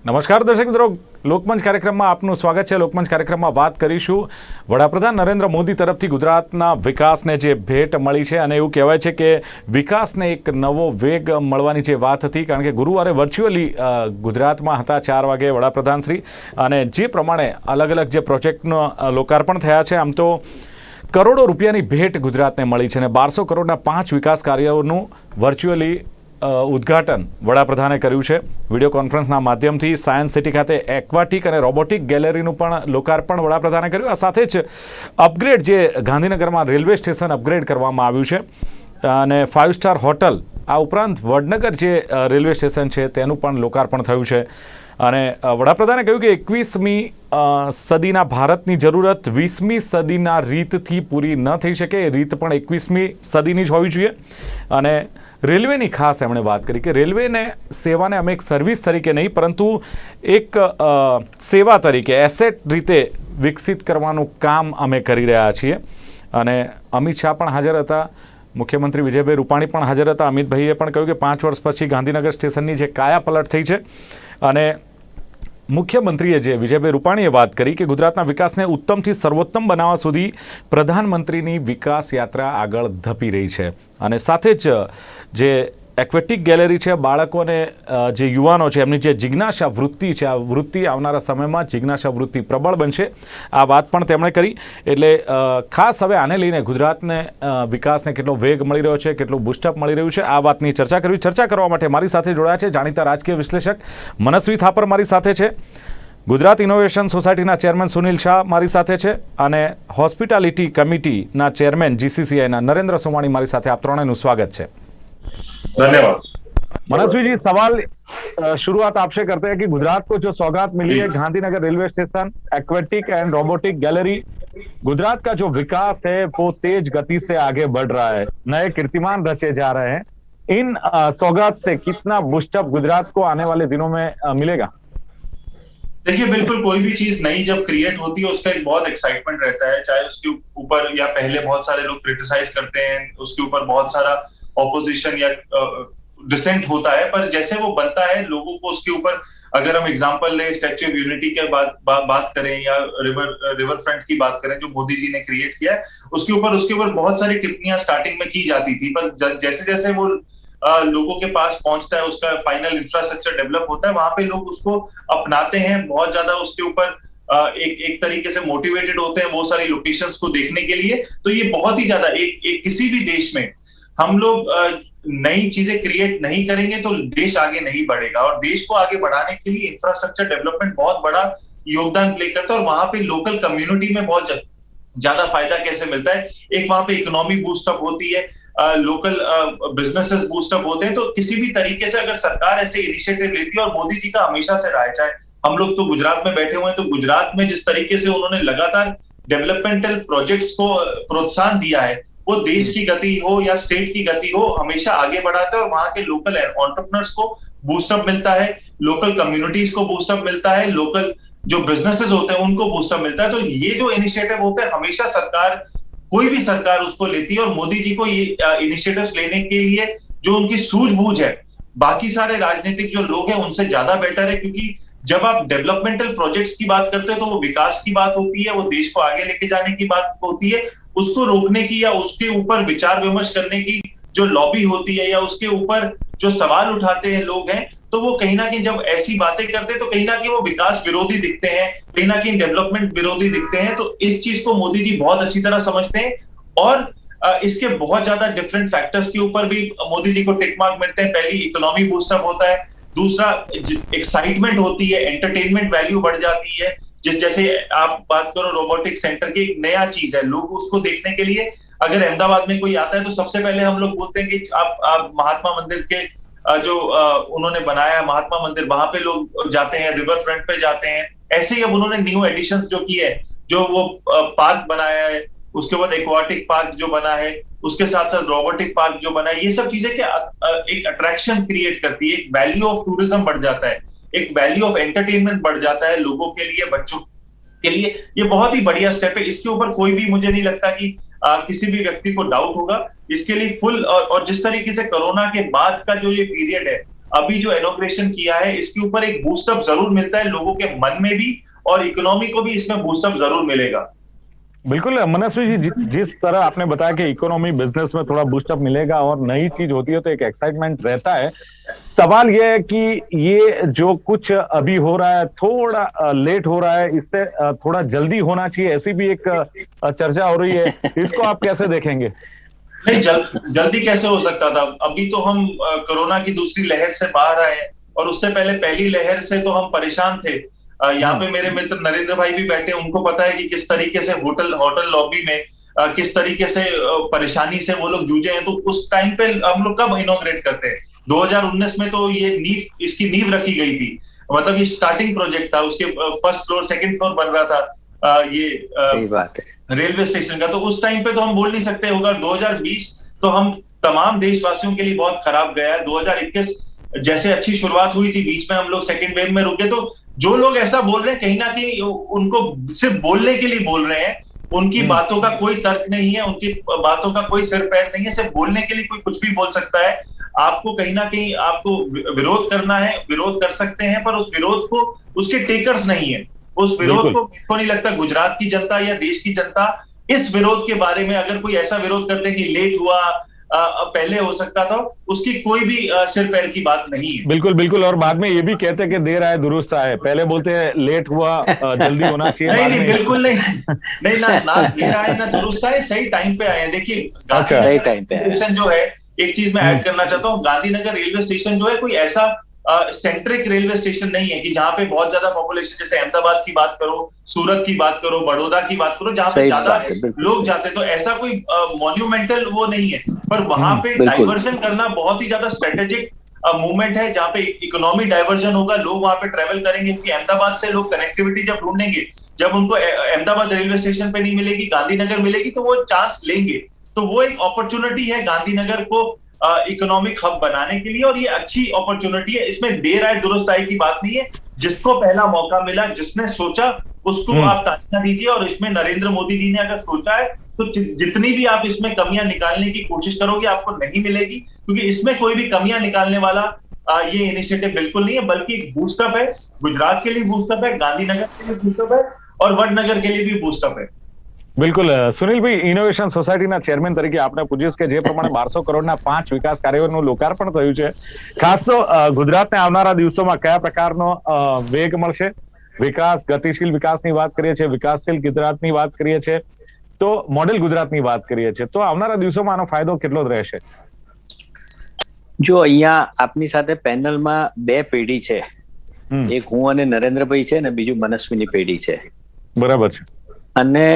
નમસ્કાર દર્શક મિત્રો, લોકમંચ કાર્યક્રમમાં આપનું સ્વાગત છે। લોકમંચ કાર્યક્રમમાં વાત કરીશું વડાપ્રધાન નરેન્દ્ર મોદી તરફથી ગુજરાતના વિકાસને જે ભેટ મળી છે અને એવું કહેવાય છે કે વિકાસને એક નવો વેગ મળવાની જે વાત હતી, કારણ કે ગુરુવારે વર્ચ્યુઅલી ગુજરાતમાં હતા 4 વાગે વડાપ્રધાનશ્રી, અને જે પ્રમાણે અલગ અલગ જે પ્રોજેક્ટનું લોકાર્પણ થયા છે, આમ તો કરોડો રૂપિયાની ભેટ ગુજરાતને મળી છે અને 1200 કરોડના 5 વિકાસ કાર્યોનું વર્ચ્યુઅલી ઉદ્ઘાટન વડાપ્રધાને કર્યું છે વિડીયો કોન્ફરન્સના માધ્યમથી। સાયન્સ સિટી ખાતે એક્વાટિક અને રોબોટિક ગેલેરીનું પણ લોકાર્પણ વડાપ્રધાને કર્યું। આ સાથે જ અપગ્રેડ જે ગાંધીનગરમાં રેલવે સ્ટેશન અપગ્રેડ કરવામાં આવ્યું છે અને 5 સ્ટાર હોટલ, આ ઉપરાંત વડનગર જે રેલવે સ્ટેશન છે તેનું પણ લોકાર્પણ થયું છે। અને વડાપ્રધાને કહ્યું કે 21મી સદીના ભારતની જરૂરત 20મી સદીના રીતથી પૂરી ન થઈ શકે, એ રીત પણ 21મી સદીની જ હોવી જોઈએ। અને રેલવેની ખાસ એમણે વાત કરી કે રેલવેને સેવાને અમે એક સર્વિસ તરીકે નહીં, પરંતુ એક સેવા તરીકે એસેટ રીતે વિકસિત કરવાનું કામ અમે કરી રહ્યા છીએ। અને અમિત શાહ પણ હાજર હતા, મુખ્યમંત્રી વિજયભાઈ રૂપાણી પણ હાજર હતા। અમિતભાઈએ પણ કહ્યું કે 5 વર્ષ પછી ગાંધીનગર સ્ટેશનની જે કાયાપલટ થઈ છે, અને મુખ્યમંત્રીએ જે વિજયભાઈ રૂપાણીએ વાત કરી કે ગુજરાતના વિકાસને ઉત્તમથી સર્વોત્તમ બનાવવા સુધી પ્રધાનમંત્રીની વિકાસ યાત્રા આગળ ધપી રહી છે। અને સાથે જ જે એક્વેટિક ગેલેરી છે, બાળકોને જે યુવાનો છે એમની જે જિજ્ઞાસા વૃત્તિ છે, આ વૃત્તિ આવનારા સમયમાં જિજ્ઞાસા વૃત્તિ પ્રબળ બનશે, આ વાત પણ તેમણે કરી। એટલે ખાસ હવે આને લઈને ગુજરાતને વિકાસને કેટલો વેગ મળી રહ્યો છે, કેટલું બુસ્ટઅપ મળી રહ્યું છે, આ વાતની ચર્ચા કરવી। ચર્ચા કરવા માટે મારી સાથે જોડાયા છે જાણીતા રાજકીય વિશ્લેષક મનસ્વી થાપર મારી સાથે છે, ગુજરાત ઇનોવેશન સોસાયટીના ચેરમેન સુનિલ શાહ મારી સાથે છે, અને હોસ્પિટાલિટી કમિટીના ચેરમેન GCCIના નરેન્દ્ર સોમાણી મારી સાથે। આપ ત્રણેયનું સ્વાગત છે। धन्यवाद। मनस्वी जी, सवाल शुरुआत आपसे करते हैं कि गुजरात को जो सौगात मिली है, Gandhinagar railway station, aquatic and robotic gallery, Gujarat का जो विकास है वो तेज गति से आगे बढ़ रहा है, नए कीर्तिमान रचे जा रहे हैं। इन सौगात से कितना बूस्टअप गुजरात को आने वाले दिनों में मिलेगा? देखिए, बिल्कुल कोई भी चीज नई जब क्रिएट होती है उसका एक बहुत एक्साइटमेंट रहता है, चाहे उसके ऊपर या पहले बहुत सारे लोग क्रिटिसाइज करते हैं, उसके ऊपर बहुत सारा ऑपोजिशन या डिसेंट होता है, पर जैसे वो बनता है लोगों को उसके ऊपर, अगर हम एग्जांपल लें स्टैच्यू ऑफ यूनिटी के बात करें या रिवर फ्रंट की बात करें जो मोदी जी ने क्रिएट किया है, उसके ऊपर बहुत सारी टिप्पणियां स्टार्टिंग में की जाती थी, पर जैसे जैसे वो लोगों के पास पहुंचता है, उसका फाइनल इंफ्रास्ट्रक्चर डेवलप होता है, वहां पे लोग उसको अपनाते हैं, बहुत ज्यादा उसके ऊपर एक तरीके से मोटिवेटेड होते हैं वो सारी लोकेशंस को देखने के लिए। तो ये बहुत ही ज्यादा एक किसी भी देश में हम लोग नई चीजें क्रिएट नहीं करेंगे तो देश आगे नहीं बढ़ेगा, और देश को आगे बढ़ाने के लिए इंफ्रास्ट्रक्चर डेवलपमेंट बहुत बड़ा योगदान प्ले करता है। और वहां पे लोकल कम्युनिटी में बहुत ज्यादा फायदा कैसे मिलता है, एक वहां पे इकोनॉमी बूस्टअप होती है, लोकल बिजनेसेस बूस्टअप होते हैं। तो किसी भी तरीके से अगर सरकार ऐसे इनिशिएटिव लेती है, और मोदी जी का हमेशा से रहा है, चाहे हम लोग तो गुजरात में बैठे हुए हैं, तो गुजरात में जिस तरीके से उन्होंने लगातार डेवलपमेंटल प्रोजेक्ट्स को प्रोत्साहन दिया है, वो देश की गति हो या स्टेट की गति हो हमेशा आगे बढ़ाता है, और वहां के लोकल एंटरप्रेन्योर्स को बूस्टअप मिलता है, लोकल कम्युनिटीज को बूस्टअप मिलता है, लोकल जो बिजनेसेस होते हैं उनको बूस्टअप मिलता है। तो ये जो इनिशिएटिव होते हैं हमेशा सरकार, कोई भी सरकार उसको लेती है, और मोदी जी को ये इनिशिएटिव्स लेने के लिए जो उनकी सूझबूझ है बाकी सारे राजनीतिक जो लोग हैं उनसे ज्यादा बेटर है, क्योंकि जब आप डेवलपमेंटल प्रोजेक्ट्स की बात करते हैं तो वो विकास की बात होती है, वो देश को आगे लेके जाने की बात होती है, उसको रोकने की या उसके ऊपर विचार विमर्श करने की जो लॉबी होती है या उसके ऊपर जो सवाल उठाते हैं लोग हैं, तो वो कहीं ना कहीं जब ऐसी बातें करते हैं तो कहीं ना कहीं वो विकास विरोधी दिखते हैं, कहीं ना कहीं डेवलपमेंट विरोधी दिखते हैं। तो इस चीज को मोदी जी बहुत अच्छी तरह समझते हैं, और इसके बहुत ज्यादा डिफरेंट फैक्टर्स के ऊपर भी मोदी जी को टिक मार्क मिलते हैं। पहली इकोनॉमी बूस्टअप होता है, दूसरा एक्साइटमेंट होती है, एंटरटेनमेंट वैल्यू बढ़ जाती है। जैसे आप बात करो रोबोटिक सेंटर की, एक नया चीज है, लोग उसको देखने के लिए अगर अहमदाबाद में कोई आता है तो सबसे पहले हम लोग बोलते हैं कि आप महात्मा मंदिर के जो उन्होंने बनाया महात्मा मंदिर, वहां पे लोग जाते हैं, रिवर फ्रंट पे जाते हैं। ऐसे ही अब उन्होंने न्यू एडिशंस जो की है, जो वो पार्क बनाया है, उसके बाद एक्वाटिक पार्क जो बना है, उसके साथ साथ रोबोटिक पार्क जो बना है, ये सब चीजें क्या एक अट्रैक्शन क्रिएट करती है, एक वैल्यू ऑफ टूरिज्म बढ़ जाता है, एक वैल्यू ऑफ एंटरटेनमेंट बढ़ जाता है लोगों के लिए, बच्चों के लिए। ये बहुत ही बढ़िया स्टेप है, इसके ऊपर कोई भी मुझे नहीं लगता कि किसी भी व्यक्ति को डाउट होगा। इसके लिए फुल और जिस तरीके से कोरोना के बाद का जो ये पीरियड है, अभी जो इनॉग्रेशन किया है इसके ऊपर एक बूस्टअप जरूर मिलता है लोगों के मन में भी, और इकोनॉमी को भी इसमें बूस्टअप जरूर मिलेगा। बिल्कुल मनस्वी जी, जिस तरह आपने बताया कि इकोनॉमी बिजनेस में थोड़ा बूस्टअप मिलेगा और नई चीज होती है तो एक एक्साइटमेंट रहता है। सवाल यह है कि ये जो कुछ अभी हो रहा है थोड़ा लेट हो रहा है, इससे थोड़ा जल्दी होना चाहिए, ऐसी भी एक चर्चा हो रही है। इसको आप कैसे देखेंगे? नहीं, जल्दी कैसे हो सकता था? अभी तो हम कोरोना की दूसरी लहर से बाहर आए हैं, और उससे पहले पहली लहर से तो हम परेशान थे। यहाँ पे मेरे मित्र नरेंद्र भाई भी बैठे, उनको पता है कि किस तरीके से होटल लॉबी में किस तरीके से परेशानी से वो लोग जूझे हैं। तो उस टाइम पे हम लोग कब इनॉग्रेट करते हैं? 2019 में तो ये इसकी नींव रखी गई थी, मतलब ये स्टार्टिंग प्रोजेक्ट था, उसके फर्स्ट फ्लोर सेकंड फ्लोर बन रहा था ये सही बात है रेलवे स्टेशन का। तो उस टाइम पे तो हम बोल नहीं सकते होगा। 2020 तो हम तमाम देशवासियों के लिए बहुत खराब गया है। 2021 जैसे अच्छी शुरुआत हुई थी, बीच में हम लोग सेकंड वेव में रुके। तो जो लोग ऐसा बोल रहे हैं, कहीं ना कहीं उनको सिर्फ बोलने के लिए बोल रहे हैं, उनकी बातों का कोई तर्क नहीं है, उनकी बातों का कोई सिर पैर नहीं है। सिर्फ बोलने के लिए कोई कुछ भी बोल सकता है। आपको कहीं ना कहीं आपको विरोध करना है, विरोध कर सकते हैं, पर उस विरोध को उसके टेकर्स नहीं है। उस विरोध को नहीं लगता गुजरात की जनता या देश की जनता इस विरोध के बारे में अगर कोई ऐसा विरोध करते कि लेट हुआ, पहले हो सकता था, उसकी कोई भी सिर पैर की बात नहीं है। बिल्कुल बिल्कुल। और बाद में ये भी कहते हैं कि देर आए दुरुस्त आए। पहले बोलते हैं लेट हुआ, जल्दी होना चाहिए। नहीं, बिल्कुल नहीं, ना देर आए ना दुरुस्त आए, सही टाइम पे आए। देखिए, सही टाइम पे स्टेशन जो है, एक चीज मैं ऐड करना चाहता हूँ, गांधीनगर रेलवे स्टेशन जो है कोई ऐसा सेंट्रिक रेलवे स्टेशन नहीं है कि जहां पे बहुत ज्यादा पॉपुलेशन, जैसे अहमदाबाद की बात करो, सूरत की बात करो, बड़ौदा की बात करो, जहां पे ज्यादा लोग जाते, तो ऐसा कोई मॉन्यूमेंटल वो नहीं है। पर वहां पे डाइवर्जन करना बहुत ही ज्यादा स्ट्रेटेजिक मूवमेंट है, जहां पे इकोनॉमी डाइवर्जन होगा, लोग वहां पे ट्रेवल करेंगे, क्योंकि अहमदाबाद से लोग कनेक्टिविटी जब ढूंढेंगे, जब उनको अहमदाबाद रेलवे स्टेशन पे नहीं मिलेगी, गांधीनगर मिलेगी, तो वो चांस लेंगे। तो वो एक अपॉर्चुनिटी है गांधीनगर को इकोनॉमिक हब बनाने के लिए, और ये अच्छी अपॉर्चुनिटी है। इसमें देर आए दुरुस्त आए की बात नहीं है। जिसको पहला मौका मिला, जिसने सोचा, उसको आप तालियां दीजिए। और इसमें नरेंद्र मोदी जी ने अगर सोचा है तो जितनी भी आप इसमें कमियां निकालने की कोशिश करोगे, आपको नहीं मिलेगी, क्योंकि इसमें कोई भी कमियां निकालने वाला ये इनिशिएटिव बिल्कुल नहीं है, बल्कि एक बूस्टअप है। गुजरात के लिए बूस्टअप है, गांधीनगर के लिए बूस्टअप है, और वडनगर के लिए भी बूस्टअप है। બિલકુલ સુનિલભાઈ, ઇનોવેશન સોસાયટીના ચેરમેન તરીકે આપણે પૂછ્યું કે જે પ્રમાણે 1200 કરોડના 5 વિકાસ કાર્યોનું લોકાર્પણ થયું છે, ખાસ તો ગુજરાતને આવનારા દિવસોમાં કયા પ્રકારનો વેગ મળશે? વિકાસ, ગતિશીલ વિકાસની વાત કરીએ છીએ, વિકાસશીલ ગુજરાતની વાત કરીએ છીએ, તો મોડેલ ગુજરાતની વાત કરીએ છીએ, તો આવનારા દિવસોમાં આનો ફાયદો કેટલો રહેશે? જો અહીંયા આપની સાથે પેનલમાં બે પેઢી છે, એક હું અને નરેન્દ્રભાઈ છે ને બીજું મનસ્વીની પેઢી છે, બરાબર છે, અને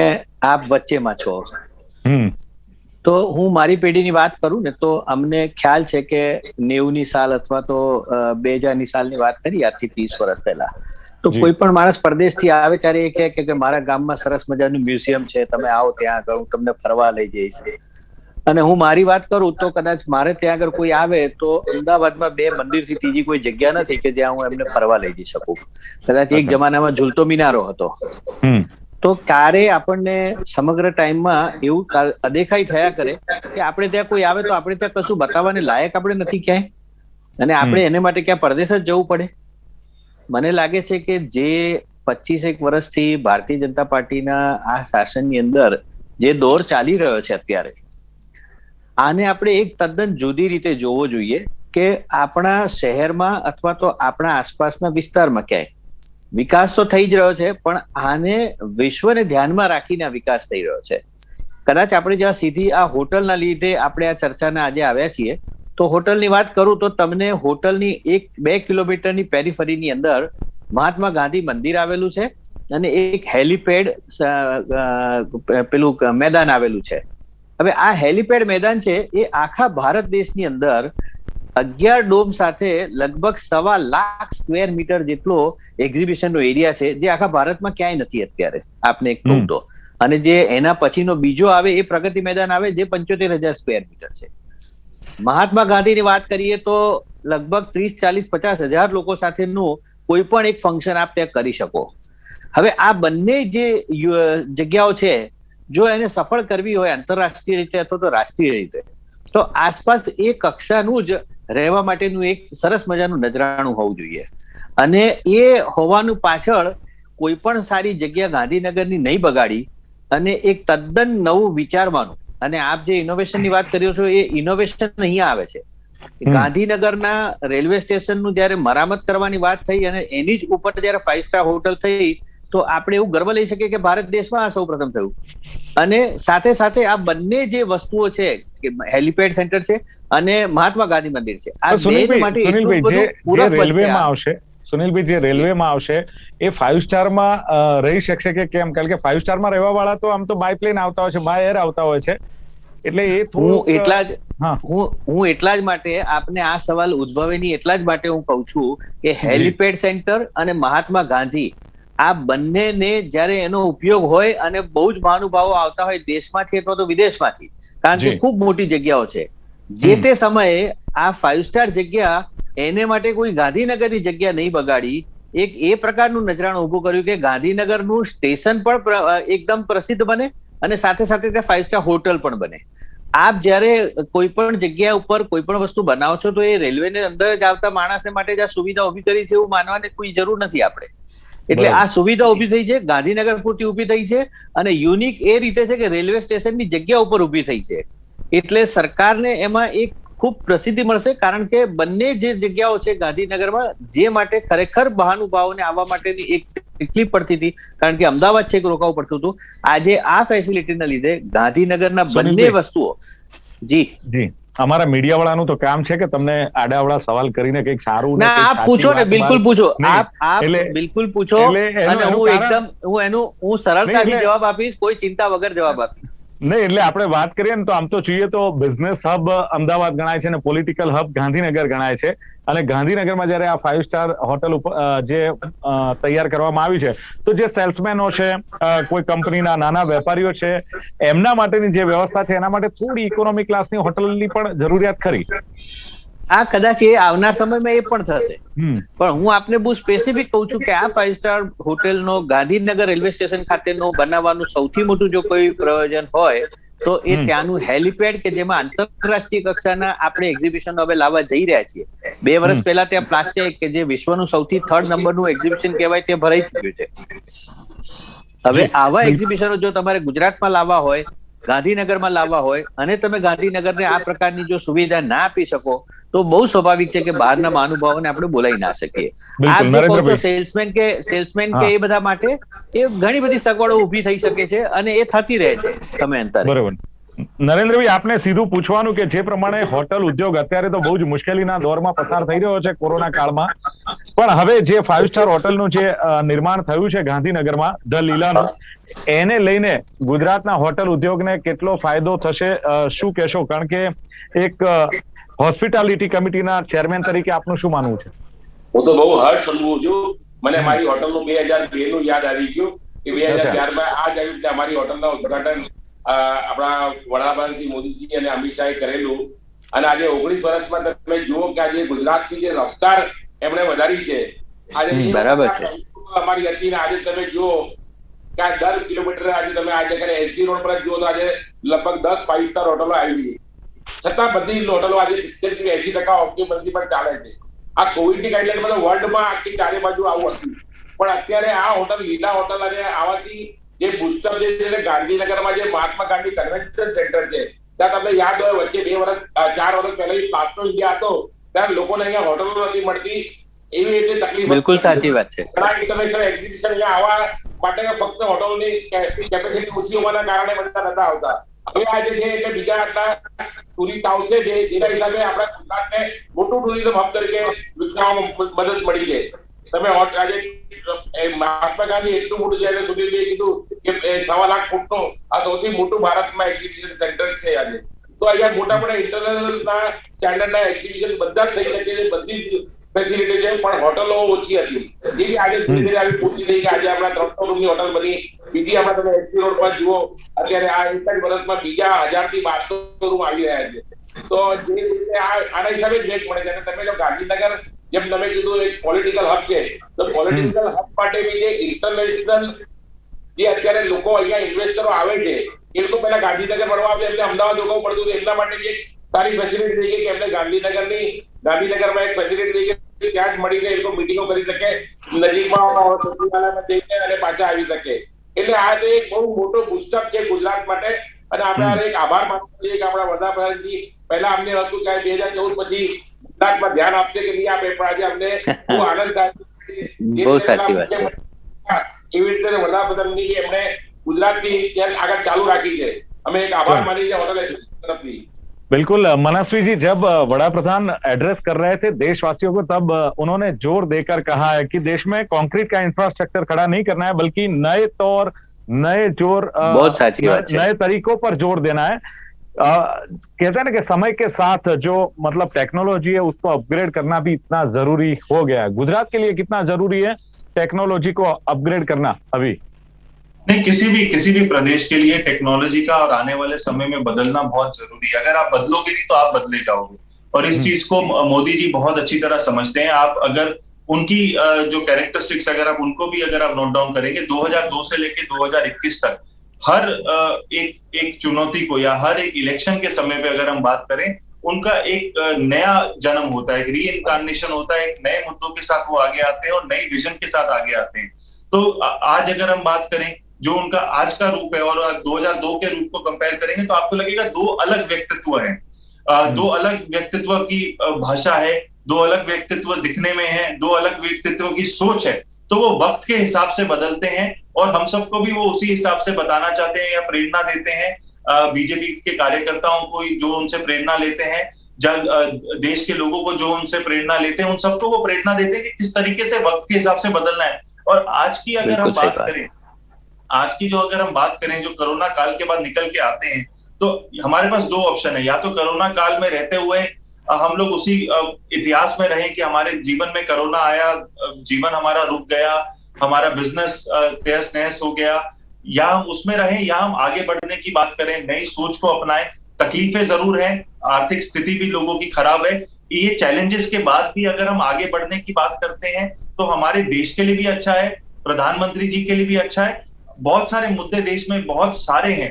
આપ વચ્ચેમાં છો। તો હું મારી પેઢીની વાત કરું ને તો અમને ખ્યાલ છે કે 90ની સાલ અથવા તો 2000ની સાલની વાત કરી, આજથી 30 વર્ષ પહેલા, તો કોઈ પણ માણસ પરદેશથી આવે ત્યારે એ કહે કે મારા ગામમાં સરસ મજાનું મ્યુઝિયમ છે, તમે આવો ત્યાં આગળ, હું તમને ફરવા લઈ જઈશ। અને હું મારી વાત કરું તો કદાચ મારે ત્યાં આગળ કોઈ આવે તો અમદાવાદમાં 2 મંદિરથી ત્રીજી કોઈ જગ્યા નથી કે જ્યાં હું એમને ફરવા લઈ જઈ શકું। કદાચ એક જમાનામાં ઝૂલતો મિનારો હતો। તો ક્યારે આપણને સમગ્ર ટાઈમમાં એવું અદેખાઈ થયા કરે કે આપણે ત્યાં કોઈ આવે તો આપણે ત્યાં કશું બતાવવાને લાયક આપણે નથી ક્યાંય, અને આપણે એને માટે ક્યાં પરદેશ જ જવું પડે? મને લાગે છે કે જે 25 વર્ષથી ભારતીય જનતા પાર્ટીના આ શાસનની અંદર જે દોર ચાલી રહ્યો છે અત્યારે, આને આપણે એક તદ્દન જુદી રીતે જોવો જોઈએ કે આપણા શહેરમાં અથવા તો આપણા આસપાસના વિસ્તારમાં ક્યાંય વિકાસ તો થઈ જ રહ્યો છે, પણ આને વિશ્વને ધ્યાનમાં રાખીને આ વિકાસ થઈ રહ્યો છે। કદાચ આપણે જ્યાં સીધી આ હોટલના લીધે આપણે આ ચર્ચાના આજે આવ્યા છીએ, તો હોટલની વાત કરું તો તમને હોટલની 1-2 કિલોમીટરની પેરીફરીની અંદર મહાત્મા ગાંધી મંદિર આવેલું છે અને એક હેલીપેડ પેલું મેદાન આવેલું છે। હવે આ હેલીપેડ મેદાન છે એ આખા ભારત દેશની અંદર 11 ડોમ સાથે લગભગ 1.25 લાખ સ્ક્વેર મીટર જેટલો એક્ઝિબિશનનો એરિયા છે, જે આખા ભારતમાં ક્યાંય નથી અત્યારે, આપને એક કહું તો। અને જે એના પછીનો બીજો આવે એ પ્રગતિ મેદાન આવે, જે 75,000 સ્ક્વેર મીટર છે। મહાત્મા ગાંધીની વાત કરીએ તો લગભગ 30-40-50,000 લોકો સાથેનું કોઈ પણ એક ફંક્શન આપ ત્યાં કરી શકો। હવે આ બંને જે જગ્યાઓ છે, જો એને સફળ કરવી હોય આંતરરાષ્ટ્રીય રીતે અથવા તો રાષ્ટ્રીય રીતે, તો આસપાસ એ કક્ષાનું જ રહેવા માટેનું એક સરસ મજાનું નજરાણું હોવું જોઈએ. અને એ હોવાનું પાછળ કોઈ પણ સારી જગ્યા ગાંધીનગરની નહીં બગાડી અને એક તદ્દન નવું વિચારવાનું. અને આપ જે ઇનોવેશનની વાત કર્યો છો એ ઇનોવેશન અહીંયા આવે છે. ગાંધીનગરના રેલવે સ્ટેશનનું જયારે મરામત કરવાની વાત થઈ અને એની જ ઉપર જયારે 5 સ્ટાર હોટલ થઈ તો આપણે એવું ગર્વ લઈ શકીએ કે ભારત દેશમાં આ સૌ પ્રથમ થયું. અને સાથે સાથે આ બંને જે વસ્તુઓ છે કે હેલિપેડ સેન્ટર છે અને મહાત્મા ગાંધી મંદિર છે, આ બે માટે એટલું બધું પૂરક રેલવેમાં આવશે. સુનિલભાઈ, જે રેલવેમાં આવશે એ 5 સ્ટારમાં રહી શકશે કે કેમ? કારણ કે 5 સ્ટારમાં રહેવા વાળા તો આમ તો બાય પ્લેન આવતા હોય છે, બાય એર આવતા હોય છે. એટલે એ હું એટલા જ માટે આપને આ સવાલ ઉદ્ભવે નહીં એટલા જ માટે હું કહું છું કે હેલિપેડ સેન્ટર અને મહાત્મા ગાંધી આ બંનેને જ્યારે એનો ઉપયોગ હોય અને બહુ જ મહાનુભાવો આવતા હોય દેશમાંથી અથવા તો વિદેશમાંથી, કારણ કે ખૂબ મોટી જગ્યાઓ છે, જે તે સમયે આ 5 સ્ટાર જગ્યા એને માટે કોઈ ગાંધીનગરની જગ્યા નહીં બગાડી એક એ પ્રકારનું નજરાણું ઉભું કર્યું કે ગાંધીનગરનું સ્ટેશન પણ એકદમ પ્રસિદ્ધ બને અને સાથે સાથે ત્યાં 5 સ્ટાર હોટલ પણ બને. આપ જ્યારે કોઈ પણ જગ્યા ઉપર કોઈ પણ વસ્તુ બનાવો છો તો એ રેલવેને અંદર જ આવતા માણસને માટે જ આ સુવિધા ઉભી કરી છે એવું માનવાની કોઈ જરૂર નથી આપણે. એટલે આ સુવિધા ઉભી થઈ છે, ગાંધીનગર પૂરતી ઉભી થઈ છે અને યુનિક એ રીતે છે કે રેલવે સ્ટેશનની જગ્યા ઉપર ઉભી થઈ છે. એટલે સરકારને એમાં એક ખૂબ પ્રસિદ્ધિ મળશે, કારણ કે બંને જે જગ્યાઓ છે ગાંધીનગરમાં જે માટે ખરેખર મહાનુભાવોને આવવા માટેની એક તકલીફ પડતી હતી, કારણ કે અમદાવાદ છે રોકાવું પડતું હતું, આજે આ ફેસિલિટીના લીધે ગાંધીનગરના બંને વસ્તુઓ. જી અમારા મીડિયા વાળાનું તો કામ છે કે તમને આડાવડા સવાલ કરીને કંઈક સારું ના આપ પૂછો ને, બિલકુલ પૂછો, આપ બિલકુલ પૂછો અને હું સરળતાથી જવાબ આપીશ, કોઈ ચિંતા વગર જવાબ આપીશ. નહીં, એટલે આપણે વાત કરીએ ને તો આમ તો જોઈએ તો બિઝનેસ હબ અમદાવાદ ગણાય છે અને પોલિટિકલ હબ ગાંધીનગર ગણાય છે. અને ગાંધીનગરમાં જયારે આ 5 સ્ટાર હોટલ ઉપર જે તૈયાર કરવામાં આવી છે તો જે સેલ્સમેનો છે, કોઈ કંપનીના નાના વેપારીઓ છે, એમના માટેની જે વ્યવસ્થા છે એના માટે થોડી ઇકોનોમી ક્લાસની હોટલની પણ જરૂરિયાત ખરી. આ કદાચ એ આવનાર સમયમાં એ પણ થશે, પણ હું આપને બહુ સ્પેસિફિક કહું છું કે આ 5 સ્ટાર હોટેલનો ગાંધીનગર રેલવે સ્ટેશન ખાતેનો બનાવવાનું સૌથી મોટું જો કોઈ પ્રયોજન હોય તો એ ત્યાંનું હેલિપેડ, કે જેમાં આંતરરાષ્ટ્રીય કક્ષાના આપણે એક્ઝિબિશન હવે લાવવા જઈ રહ્યા છીએ. 2 વર્ષ પહેલા ત્યાં પ્લાસ્ટિક, કે જે વિશ્વનું સૌથી 3rd નંબરનું એક્ઝિબિશન કહેવાય, તે ભરાઈ ચુક્યું છે. હવે આવા એક્ઝિબિશનો જો તમારે ગુજરાતમાં લાવવા હોય, ગાંધીનગરમાં લાવવા હોય અને તમે ગાંધીનગરને આ પ્રકારની જો સુવિધા ના આપી શકો તો બહુ સ્વાભાવિક છે કે બહારના મહાનુભાવોને આપણે બોલાવી ના શકીએ. આ સેલ્સમેન કે એ બધા માટે એ ઘણી બધી સગવડો ઊભી થઈ શકે છે અને એ થતી રહે છે સમયાંતરે. બરોબર. નરેન્દ્રભાઈ, આપને સીધું પૂછવાનું કે જે પ્રમાણે હોટલ ઉદ્યોગ અત્યારે તો બહુ જ મુશ્કેલીના દોરમાં પસાર થઈ રહ્યો છે કોરોના કાળમાં, પણ હવે જે 5 સ્ટાર હોટલનું જે નિર્માણ થયું છે ગાંધીનગરમાં ધ લીલાનું, એને લઈને ગુજરાતના હોટલ ઉદ્યોગને કેટલો ફાયદો થશે, શું કહેશો? કારણ કે એક હોસ્પિટાલિટી કમિટીના ચેરમેન તરીકે આપનું શું માનવું છે? હું તો બહુ હર્ષ અનુભવું છું. મને મારી હોટલનું 2002 નું યાદ આવી ગયું કે 2011 માં આ જ આવી રીતે અમારી હોટલના ઉદઘાટન આપણા વડાપ્રધાન શ્રી મોદીજી અને અમિત શાહે કરેલું. અને આજે 19 વર્ષમાં તમે જુઓ કે આજે ગુજરાતની જે રફતાર એમણે વધારી છે, આજે બરાબર છે અમારી હતી ને આજે તમે જુઓ કે દર કિલોમીટરે આજે તમે આજે એસજી રોડ પર જુઓ તો આજે લગભગ 10 5 સ્ટાર હોટલો આવી ગઈ, છતાં બધી હોટલો આજે 70 થી 80% ઓક્યુપન્સી પર ચાલે છે. આ કોવિડની ગાઈડલાઈન વર્લ્ડમાં આખી ચારે બાજુ આવું હતું, પણ અત્યારે આ હોટલ લીલા હોટલ અને આવાથી જે બુસ્ટર જે ગાંધીનગરમાં જે મહાત્મા ગાંધી કન્વેન્શન સેન્ટર છે, ત્યાં તમને યાદ હોય વચ્ચે 4 વર્ષ પહેલા પ્લાસ્ટો ઇન્ડિયા હતો, ત્યારે લોકોને અહીંયા હોટલો નથી મળતી, એવી રીતે તકલીફ. બિલકુલ સાચી વાત છે. ઘણા ઇન્ટરનેશનલ એક્ઝિબિશન અહીંયા આવવા માટે ફક્ત હોટલોની કેપેસિટી ઓછી હોવાના કારણે બધા નતા આવતા. હવે આજે છે એટલે બીજા આટલા ટુરિસ્ટ આવશે, જેના હિસાબે આપણા ગુજરાતને મોટું ટુરિઝમ હબ તરીકે વિકસાવવામાં મદદ મળી છે. તમે આજે મહાત્મા ગાંધી એટલું મોટું છે, સુનિલભાઈએ કીધું કે 1.25 લાખ ફૂટનું આ સૌથી મોટું ભારતમાં એક્ઝિબિશન સેન્ટર છે આજે. તો અહીંયા મોટા મોટા ઇન્ટરનેશનલના સ્ટેન્ડર્ડના એક્ઝિબિશન બધા જ થઈ શકે છે, બધી જ ફેસિલિટી છે, પણ હોટલો ઓછી હતી. જેથી આજે ધીરે ધીરે આવી પૂરી થઈ કે આજે આપણા 300 રૂમની હોટલ બની. બીજી આપણે તમે એસજી રોડ પર જુઓ, અત્યારે આ 1 જ વર્ષમાં બીજા 1000 થી 1200 રૂમ આવી રહ્યા છે. તો જે રીતે આના હિસાબે જ વેગ મળે છે. અને તમે જો ગાંધીનગર જેમ તમે કીધું એક પોલિટિકલ હબ છે, તો પોલિટિકલ હબ માટે બી જે ઇન્ટરનેશનલ જે અત્યારે લોકો અહીંયા ઇન્વેસ્ટરો આવે છે, એ લોકો પહેલા ગાંધીનગર મળવા આવશે એટલે અમદાવાદ રોકાવું પડતું હતું. એટલા માટે જે સારી ફેસિલિટી થઈ ગઈ કે એમને ગાંધીનગરની ગાંધીનગરમાં એક ફેસિલિટી થઈ કે ત્યાં જ મળીને એ લોકો મીટિંગો કરી શકે, નજીકમાં સચિવાલયમાં જઈને અને પાછા આવી શકે. એટલે આ એક બહુ મોટો બુસ્ટઅપ છે ગુજરાત માટે. અને આપણે આ એક આભાર માનવો જોઈએ કે આપણા વડાપ્રધાનજી પહેલા અમને હતું કે 2014 પછી ગુજરાતમાં ધ્યાન આપશે કે નહીં આપે, પણ આજે અમને બહુ આનંદ થાય. બહુ સાચી વાત છે. એવી રીતે વડાપ્રધાનની એમણે ગુજરાતની આગળ ચાલુ રાખી છે. અમે એક આભાર માની છે હોટલ એસોસિएशन तरफ. बिल्कुल मनस्वी जी, जब बड़ा प्रधान एड्रेस कर रहे थे देशवासियों को, तब उन्होंने जोर देकर कहा है कि देश में कंक्रीट का इंफ्रास्ट्रक्चर खड़ा नहीं करना है, बल्कि नए तौर, नए जोर, बहुत साची बात है, नए तरीकों पर जोर देना है. कहते हैं ना कि समय के साथ जो मतलब टेक्नोलॉजी है उसको अपग्रेड करना भी इतना जरूरी हो गया है. गुजरात के लिए कितना जरूरी है टेक्नोलॉजी को अपग्रेड करना अभी? नहीं, किसी भी प्रदेश के लिए टेक्नोलॉजी का और आने वाले समय में बदलना बहुत जरूरी है. अगर आप बदलोगे नहीं तो आप बदले जाओगे, और इस चीज को मोदी जी बहुत अच्छी तरह समझते हैं. आप अगर उनकी जो कैरेक्टरिस्टिक्स अगर आप उनको भी अगर आप नोट डाउन करेंगे, 2002 से लेकर 2021 तक हर एक चुनौती को या हर एक इलेक्शन के समय पे अगर हम बात करें, उनका एक नया जन्म होता है, एक री इनकार्नेशन होता है. एक नए मुद्दों के साथ वो आगे आते हैं और नई विजन के साथ आगे आते हैं. तो आज अगर हम बात करें जो उनका आज का रूप है और 2002 के रूप को कंपेयर करेंगे, तो आपको लगेगा दो अलग व्यक्तित्व हैं. दो अलग व्यक्तित्व की भाषा है, दो अलग व्यक्तित्व दिखने में है, दो अलग व्यक्तित्व की सोच है. तो वो वक्त के हिसाब से बदलते हैं और हम सबको भी वो उसी हिसाब से बताना चाहते हैं या प्रेरणा देते हैं. बीजेपी के कार्यकर्ताओं को जो उनसे प्रेरणा लेते हैं, देश के लोगों को जो उनसे प्रेरणा लेते हैं, उन सबको वो प्रेरणा देते हैं कि किस तरीके से वक्त के हिसाब से बदलना है. और आज की अगर हम बात करें, आज की जो अगर हम बात करें, जो कोरोना काल के बाद निकल के आते हैं, तो हमारे पास दो ऑप्शन है. या तो कोरोना काल में रहते हुए हम लोग उसी इतिहास में रहें कि हमारे जीवन में कोरोना आया, जीवन हमारा रुक गया, हमारा बिजनेस तहस नहस हो गया, या हम उसमें रहें, या हम आगे बढ़ने की बात करें, नई सोच को अपनाएं. तकलीफें जरूर हैं, आर्थिक स्थिति भी लोगों की खराब है. ये चैलेंजेस के बाद भी अगर हम आगे बढ़ने की बात करते हैं तो हमारे देश के लिए भी अच्छा है, प्रधानमंत्री जी के लिए भी अच्छा है. बहुत सारे मुद्दे देश में बहुत सारे हैं.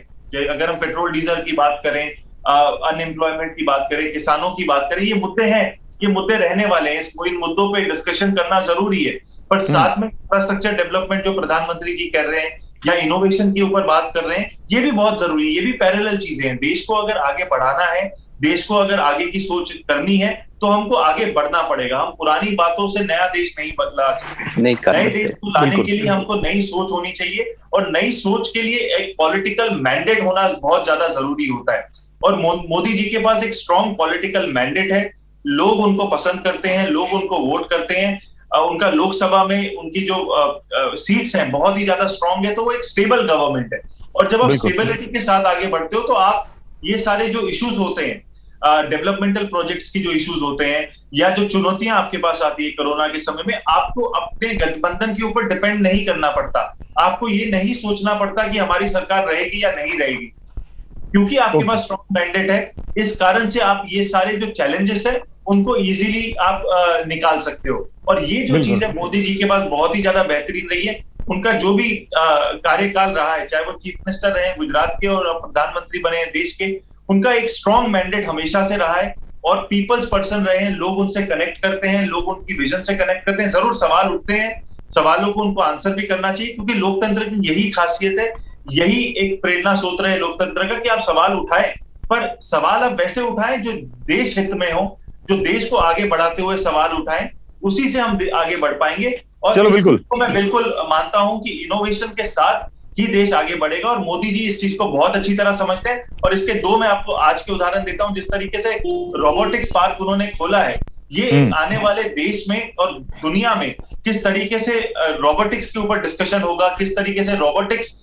अगर हम पेट्रोल डीजल की बात करें, अनएम्प्लॉयमेंट की बात करें, किसानों की बात करें, ये मुद्दे हैं, ये मुद्दे रहने वाले हैं. इन मुद्दों पे डिस्कशन करना जरूरी है. पर साथ में इंफ्रास्ट्रक्चर डेवलपमेंट जो प्रधानमंत्री जी कर रहे हैं या इनोवेशन के ऊपर बात कर रहे हैं, ये भी बहुत जरूरी है. ये भी पैरेलल चीजें हैं. देश को अगर आगे बढ़ाना है, देश को अगर आगे की सोच करनी है, तो हमको आगे बढ़ना पड़ेगा. हम पुरानी बातों से नया देश नहीं बदला सकते. नए देश को लाने के लिए हमको नई सोच होनी चाहिए, और नई सोच के लिए एक पॉलिटिकल मैंडेट होना बहुत ज्यादा जरूरी होता है. और मोदी जी के पास एक स्ट्रॉन्ग पॉलिटिकल मैंडेट है. लोग उनको पसंद करते हैं, लोग उनको वोट करते हैं. उनका लोकसभा में उनकी जो सीट्स हैं बहुत ही ज्यादा स्ट्रॉन्ग है. तो वो एक स्टेबल गवर्नमेंट है. और जब आप स्टेबिलिटी के साथ आगे बढ़ते हो, तो आप ये सारे जो इश्यूज होते हैं, डेवलपमेंटल प्रोजेक्ट्स की जो इश्यूज होते हैं, या जो चुनौतियां आपके पास आती है कोरोना के समय में, आपको अपने गठबंधन के ऊपर डिपेंड नहीं करना पड़ता. आपको ये नहीं सोचना पड़ता कि हमारी सरकार रहेगी या नहीं रहेगी, क्योंकि आपके पास स्ट्रॉन्ग मैंडेट है. इस कारण से आप ये सारे जो चैलेंजेस है उनको इजीली आप निकाल सकते हो. और ये जो चीज है मोदी जी के पास बहुत ही ज्यादा बेहतरीन रही है. उनका जो भी कार्यकाल रहा है, चाहे वो चीफ मिनिस्टर रहे गुजरात के और प्रधानमंत्री बने हैं देश के, उनका एक स्ट्रॉन्ग मैंडेट हमेशा से रहा है. और पीपल्स पर्सन रहे हैं, लोग उनसे कनेक्ट करते हैं, लोग उनकी विजन से कनेक्ट करते हैं. जरूर सवाल उठते हैं, सवालों को उनको आंसर भी करना चाहिए, क्योंकि लोकतंत्र की यही खासियत है, यही एक प्रेरणा सूत्र है लोकतंत्र का, कि आप सवाल उठाएं, पर सवाल आप वैसे उठाएं जो देश हित में हो, जो देश को आगे बढ़ाते हुए सवाल उठाएं. उसी से हम आगे बढ़ पाएंगे. और इसको मैं बिल्कुल मानता हूं कि इनोवेशन के साथ ही देश आगे बढ़ेगा, और मोदी जी इस चीज को बहुत अच्छी तरह समझते हैं. और इसके दो मैं आपको आज के उदाहरण देता हूं. जिस तरीके से रोबोटिक्स पार्क उन्होंने खोला है, ये आने वाले देश में और दुनिया में किस तरीके से रोबोटिक्स के ऊपर डिस्कशन होगा, किस तरीके से रोबोटिक्स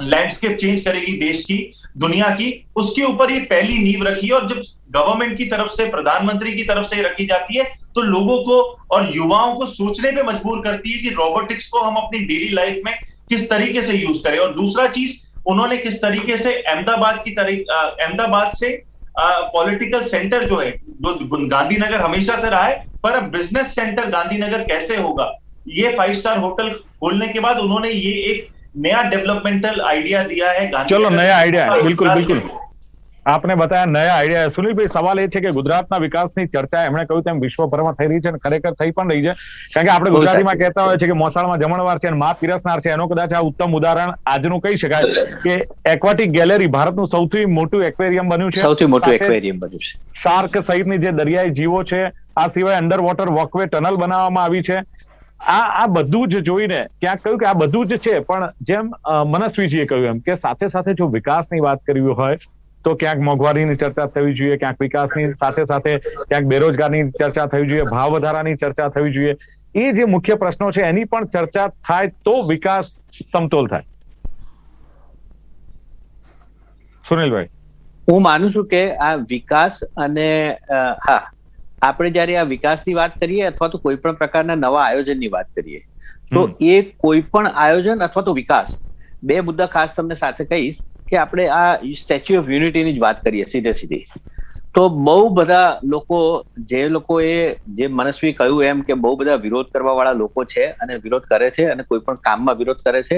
लैंडस्केप चेंज करेगी देश की, दुनिया की, उसके ऊपर ये पहली नींव रखी है. और जब गवर्नमेंट की तरफ से, प्रधानमंत्री की तरफ से रखी जाती है, तो लोगों को और युवाओं को सोचने पे मजबूर करती है कि रोबोटिक्स को हम अपनी डेली लाइफ में किस तरीके से यूज करें. और दूसरा चीज, उन्होंने किस तरीके से अहमदाबाद से पॉलिटिकल सेंटर जो है, जो गांधीनगर हमेशा से रहा है, पर अब बिजनेस सेंटर गांधीनगर कैसे होगा, ये 5 स्टार होटल खोलने के बाद उन्होंने ये एक नया डेवलपमेंटल आइडिया दिया है. चलो, नया आइडिया है, बिल्कुल बिल्कुल. આપને બતાવ્યા નયા આઈડિયા. સુનિલભાઈ, સવાલ એ છે કે ગુજરાતના વિકાસની ચર્ચા એમણે કહ્યું તેમ વિશ્વભરમાં થઈ રહી છે અને ખરેખર થઈ પણ રહી છે. કારણ કે આપણે ગુજરાતીમાં કહેતા હોય છે કે મોસાળમાં જમણવાર છે અને મા પીરસનાર છે. એનો કદાચ આ ઉત્તમ ઉદાહરણ આજનું કહી શકાય કે એક્વાટિક ગેલેરી ભારતનું સૌથી મોટું એક્વેરિયમ બન્યું છે. સૌથી મોટું એક્વેરિયમ બન્યું છે. શાર્ક સહિતની જે દરિયાઈ જીવો છે, આ સિવાય અંડર વોટર વોકવે ટનલ બનાવવામાં આવી છે. આ બધું જ જોઈને ક્યાંક કહ્યું કે આ બધું જ છે, પણ જેમ મનસ્વીજીએ કહ્યું એમ કે સાથે સાથે જો વિકાસની વાત કરવી હોય તો ક્યાંક મોંઘવારીની ચર્ચા થવી જોઈએ, ક્યાંક વિકાસની સાથે સાથે ક્યાંક બેરોજગારની ચર્ચા થવી જોઈએ, ભાવ વધારાની ચર્ચા થવી જોઈએ. એ જે મુખ્ય પ્રશ્નો છે એની પણ ચર્ચા થાય તો વિકાસ સમતોલ થાય. સુનિલભાઈ, હું માનું છું કે આ વિકાસ અને આપણે જયારે આ વિકાસની વાત કરીએ અથવા તો કોઈ પણ પ્રકારના નવા આયોજનની વાત કરીએ તો એ કોઈ પણ આયોજન અથવા તો વિકાસ, બે મુદ્દા ખાસ તમને સાથે કહીશ કે આપણે આ સ્ટેચ્યુ ઓફ યુનિટીની જ વાત કરીએ સીધી તો બહુ બધા લોકો, જે લોકોએ જે મનસ્વી કહ્યું એમ કે બહુ બધા વિરોધ કરવા વાળા લોકો છે અને વિરોધ કરે છે અને કોઈ પણ કામમાં વિરોધ કરે છે.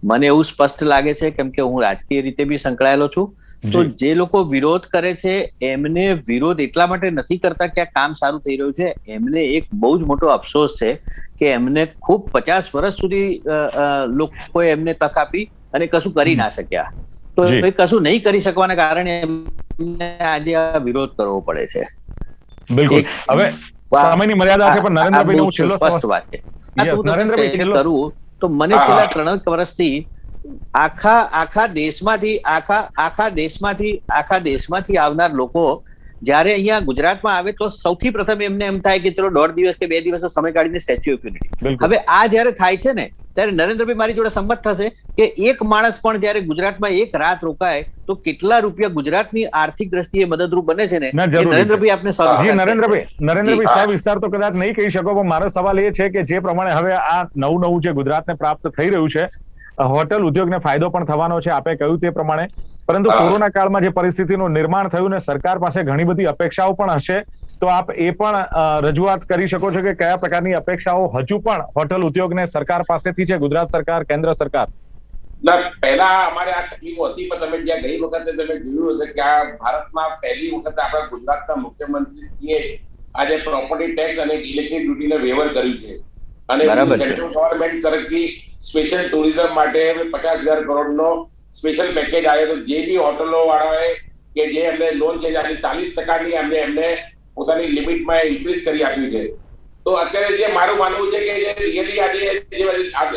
મને એવું સ્પષ્ટ લાગે છે કેમ કે હું રાજકીય રીતે બી સંકળાયેલો છું. તો જે લોકો વિરોધ કરે છે એમને વિરોધ એટલા માટે નથી કરતા કે આ કામ સારું થઈ રહ્યું છે, એમને એક બહુ જ મોટો અફસોસ છે કે એમને ખૂબ 50 વર્ષ સુધી લોકોએ એમને તક આપી અને કશું કરી ના શક્યા. તો એ કશું નહીં કરી શકવાના કારણે એમને આજે આ વિરોધ કરવો પડે છે. બિલકુલ. હવે સમયની મર્યાદા છે પણ નરેન્દ્રભાઈ હું છેલ્લો સ્પષ્ટ વાત છે. નરેન્દ્રભાઈ કરું તો મને છેલ્લા 3 વર્ષથી આખા દેશમાંથી આવનાર લોકો જયારે અહીંયા ગુજરાતમાં આવે તો સૌથી પ્રથમ એમને એમ થાય કે ચલો 1.5 દિવસ કે 2 દિવસનો સમય કાઢીને સ્ટેચ્યુ ઓફ યુનિટી. હવે આ જયારે થાય છે ને ત્યારે નરેન્દ્રભાઈ મારી જોડે સંમત થશે કે એક માણસ પણ જયારે ગુજરાતમાં એક રાત રોકાય તો કેટલા રૂપિયા ગુજરાતની આર્થિક દ્રષ્ટિએ મદદરૂપ બને છે ને નરેન્દ્રભાઈ આપને નરેન્દ્રભાઈ વિસ્તાર તો કદાચ નહીં કહી શકો, પણ મારો સવાલ એ છે કે જે પ્રમાણે હવે આ નવું જે ગુજરાતને પ્રાપ્ત થઈ રહ્યું છે, હોટેલ ઉદ્યોગને ફાયદો પણ થવાનો છે આપે કહ્યું તે પ્રમાણે, પરંતુ કોરોના કાળમાં જે પરિસ્થિતિનું નિર્માણ થયું ને સરકાર પાસે ઘણી બધી અપેક્ષાઓ પણ હશે, તો આપ એ પણ રજૂઆત કરી શકો છો કે કયા પ્રકારની અપેક્ષાઓ હજુ પણ હોટેલ ઉદ્યોગને સરકાર પાસેથી છે, ગુજરાત સરકાર, કેન્દ્ર સરકાર? પહેલા અમારે આ તકલીફો હતી, પણ તમે જ્યાં ગઈ વખતે તમે જોયું હશે કે આ ભારતમાં પહેલી વખત આપણા ગુજરાતના મુખ્યમંત્રીએ આજે પ્રોપર્ટી ટેક્સ અને ઇલેક્ટ્રિક ડ્યુટીને વેવર કર્યું છે અને સેન્ટ્રલ ગવર્મેન્ટ તરફથી સ્પેશિયલ ટુરિઝમ માટે 50,000 કરોડનો સ્પેશિયલ પેકેજ આવ્યો. તો જે બી હોટલો વાળાએ કે જે એમને લોન છે આજે 40% એમને પોતાની લિમિટમાં ઇન્ક્રીઝ કરી આપ્યું છે. તો અત્યારે જે મારું માનવું છે કે જે રિયલી આજે જે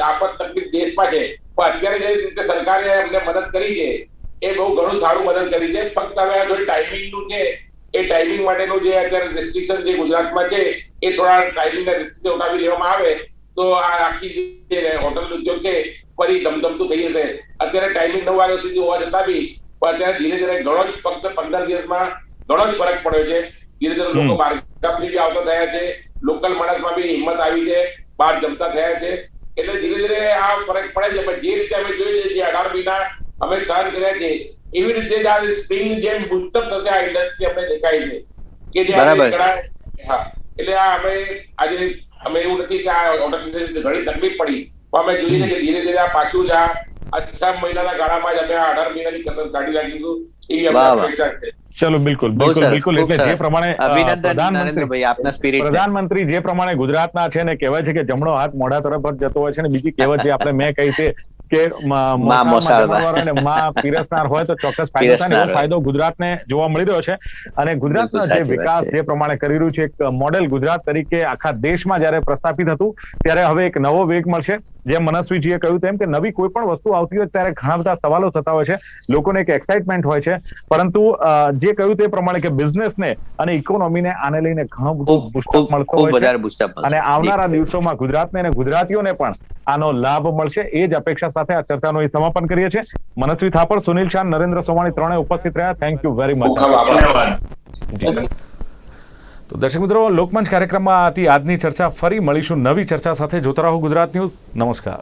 આફત તકલીફ દેશમાં છે, પણ અત્યારે જે રીતે સરકારે અમને મદદ કરી છે એ બહુ ઘણું સારું મદદ કરી છે. ફક્ત હવે આ જો ટાઈમિંગનું છે એ ટાઈમિંગ માટેનું જે અત્યારે રેસ્ટ્રિક્શન જે ગુજરાતમાં છે એ થોડા ટાઈમિંગના રિસ્ટ્રિક્શન ઉઠાવી લેવામાં આવે તો આ આખી જે હોટલ ઉદ્યોગ છે ફરી ધમધમતું થઈ જશે. અત્યારે ટાઈમિંગ 9 વાગ્યા સુધી હોવા છતાં બી પણ અત્યારે ધીરે ધીરે ઘણો જ ફક્ત 15 દિવસમાં ઘણો જ ફરક પડ્યો છે. ધીરે ધીરે લોકો બહાર બી આવતા થયા છે, લોકલ માણસમાં બી હિંમત આવી છે, બહાર જમતા થયા છે. એટલે ધીરે ધીરે આ ફરક પડે છે. પણ જે રીતે અમે જોઈએ છે, જે 18 મહિના અમે સહન કર્યા છે, એવી રીતે આ સ્પ્રિંગ જેમ બુસ્ટઅપ થશે આ ઇન્ડસ્ટ્રી અમને દેખાય છે કે જે એટલે આ અમે એવું નથી કે આ હોટલ ઇન્ડસ્ટ્રી ઘણી તકલીફ પડી, પણ અમે જોઈએ છે કે ધીરે ધીરે આ પાછું જ આ 6 મહિનાના ગાળામાં જ અમે 18 મહિનાની કસર કાઢી નાખીશું એવી અમને અપેક્ષા છે. ચલો બિલકુલ. એટલે જે પ્રમાણે પ્રધાનમંત્રી જે પ્રમાણે ગુજરાતના છે ને કહેવાય છે કે જમણો હાથ મોઢા તરફ જ જતો હોય છે ને બીજી કહેવત જે આપણે મેં કહી છે કે માં પીરસનાર હોય તો ચોક્કસ ફાયદો થાય, એવો ફાયદો ગુજરાતને જોવા મળી રહ્યો છે. અને ગુજરાતનો જે વિકાસ જે પ્રમાણે કરી રહ્યું છે, એક મોડેલ ગુજરાત તરીકે આખા દેશમાં જયારે પ્રસ્થાપિત હતું ત્યારે હવે એક નવો વેગ મળશે. જેમ મનસ્વીજીએ કહ્યું તેમ કે નવી કોઈ પણ વસ્તુ આવતી હોય ત્યારે ઘણા બધા સવાલો થતા હોય છે, લોકોને એક એક્સાઇટમેન્ટ હોય છે, પરંતુ જે કહ્યું તે પ્રમાણે કે બિઝનેસને અને ઇકોનોમીને આને લઈને ઘણો બધો બુસ્ટઅપ મળતો હોય છે અને આવનારા દિવસોમાં ગુજરાતને અને ગુજરાતીઓને પણ આનો લાભ મળશે એ જ અપેક્ષા સાથે આ ચર્ચાનું સમાપન કરીએ છીએ. મનસ્વી થાપડ, સુનિલ શાહ, નરેન્દ્ર સોમાણી ત્રણે ઉપસ્થિત રહ્યા. Thank you very much. તો દર્શક મિત્રો, લોકમંચ કાર્યક્રમમાં હતી આજની ચર્ચા. ફરી મળીશું નવી ચર્ચા સાથે. જોતા રહો ગુજરાત ન્યૂઝ. નમસ્કાર.